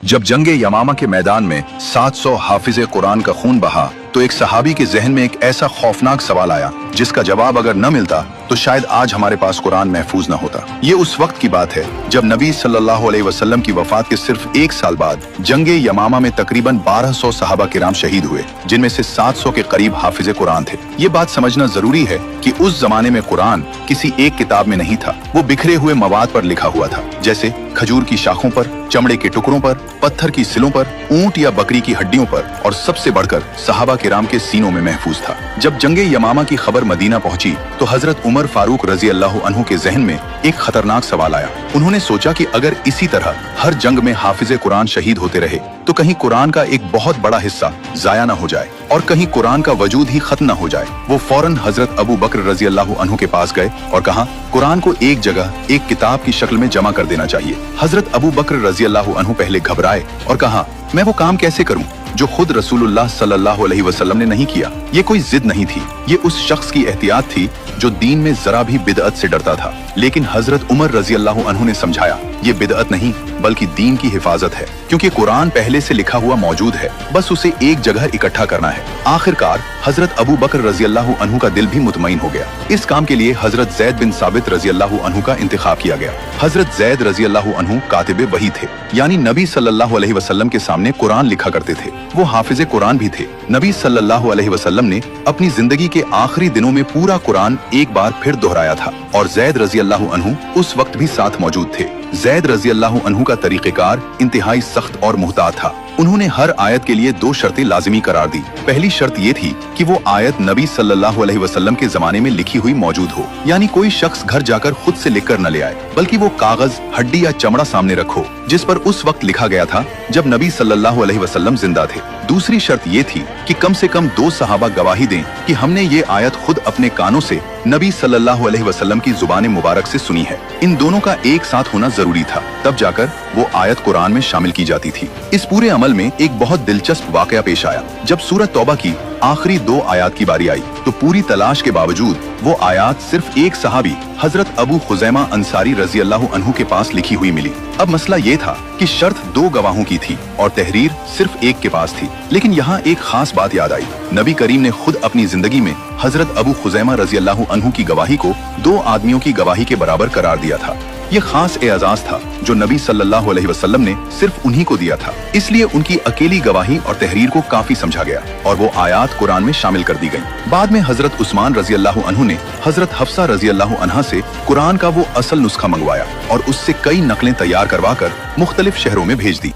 जब जंगे यमामा के मैदान में 700 हाफिज़े कुरान का खून बहा तो एक सहाबी के जहन में एक ऐसा खौफनाक सवाल आया जिसका जवाब अगर न मिलता तो शायद आज हमारे पास कुरान महफूज न होता। ये उस वक्त की बात है जब नबी सल्लल्लाहु अलैहि वसल्लम की वफात के सिर्फ एक साल बाद जंगे यमामा में तकरीबन 1200 सहाबा किराम शहीद हुए, जिनमें से 700 के करीब हाफिज़े कुरान थे। ये बात समझना जरूरी है कि उस जमाने में कुरान किसी एक किताब में नहीं था, वो बिखरे हुए मवाद पर लिखा हुआ था, जैसे खजूर की शाखों पर, चमड़े के टुकड़ों पर, पत्थर की सिलों पर, ऊंट या बकरी की हड्डियों पर, और सबसे बढ़कर सहाबा किराम के सीनों में महफूज था। जब जंगे यमामा की खबर मदीना पहुंची तो हजरत उमर फारूक रजी अल्लाह अन्हु के जहन में एक खतरनाक सवाल आया। उन्होंने सोचा कि अगर इसी तरह हर जंग में हाफिज़े कुरान शहीद होते रहे तो कहीं कुरान का एक बहुत बड़ा हिस्सा जाया न हो जाए और कहीं कुरान का वजूद ही खत्म न हो जाए। वो फौरन हजरत अबू बकर रजी अल्लाह अन्हु के पास गए और कहा, कुरान को एक जगह एक किताब की शक्ल में जमा कर देना चाहिए। हजरत अबू बकर रजी अल्लाह अन्हु पहले घबराए और कहा, मैं वो काम कैसे करूं जो खुद रसूलुल्लाह सल्लल्लाहु अलैहि वसल्लम ने नहीं किया। ये कोई जिद नहीं थी, ये उस शख्स की एहतियात थी जो दीन में जरा भी बिदअत से डरता था। लेकिन हजरत उमर रजी अल्लाह अन्हु ने समझाया, ये बिदअत नहीं बल्कि दीन की हिफाजत है, क्योंकि कुरान पहले से लिखा हुआ मौजूद है, बस उसे एक जगह इकट्ठा करना है। आखिरकार हजरत अबू बकर रजी अल्लाह अन्हु का दिल भी मुतमईन हो गया। इस काम के लिए हजरत जैद बिन साबित रजी अल्लाह अन्हु का इंतखाब किया गया। हजरत जैद रजी अल्लाह अन्हु कातिबे वही थे, यानी नबी सल्लल्लाहु अलैहि वसल्लम के सामने कुरान लिखा करते थे। वो हाफिज़े कुरान भी थे। नबी सल्लल्लाहु अलैहि वसल्लम ने अपनी जिंदगी के आखिरी दिनों में पूरा कुरान एक बार फिर दोहराया था और जैद रजी अल्लाह अन्हु उस वक्त भी साथ मौजूद थे। जैद रजी अल्लाह अन्हु का तरीक़ेकार इंतहाई सख्त और मुहतात था। उन्होंने हर आयत के लिए 2 शर्तें लाजिमी करार दी। पहली शर्त ये थी कि वो आयत नबी सल्लल्लाहु अलैहि वसल्लम के जमाने में लिखी हुई मौजूद हो, यानी कोई शख्स घर जाकर खुद से लिखकर न ले आए, बल्कि वो कागज, हड्डी या चमड़ा सामने रखो जिस पर उस वक्त लिखा गया था जब नबी सल्लल्लाहु अलैहि वसल्लम जिंदा थे। दूसरी शर्त ये थी कि कम से कम 2 सहाबा गवाही दें कि हमने ये आयत खुद अपने कानों से नबी सल्लल्लाहु अलैहि वसल्लम की जुबान मुबारक से सुनी है। इन दोनों का एक साथ होना जरूरी था, तब जाकर वो आयत कुरान में शामिल की जाती थी। इस पूरे अमल में एक बहुत दिलचस्प वाकया पेश आया। जब सूरत तौबा की आखिरी 2 आयात की बारी आई तो पूरी तलाश के बावजूद वो आयात सिर्फ एक सहाबी हजरत अबू खुजैमा अंसारी रजी अल्लाह अन्हु के पास लिखी हुई मिली। अब मसला ये था कि शर्त 2 गवाहों की थी और तहरीर सिर्फ एक के पास थी। लेकिन यहाँ एक खास बात याद आई। नबी करीम ने खुद अपनी जिंदगी में हजरत अबू खुजैमा रजी अल्लाह अन्हु की गवाही को 2 आदमियों की गवाही के बराबर करार दिया था। ये खास एजाज था जो नबी सल्लल्लाहु अलैहि वसल्लम ने सिर्फ उन्हीं को दिया था, इसलिए उनकी अकेली गवाही और तहरीर को काफी समझा गया और वो आयात कुरान में शामिल कर दी गई। बाद में हजरत उस्मान रजी अल्लाह अन्हु ने हजरत हफ्सा रजी अल्लाह अन्हा से कुरान का वो असल नुस्खा मंगवाया और उससे कई नकलें तैयार करवा कर मुख्तलिफ शहरों में भेज दी।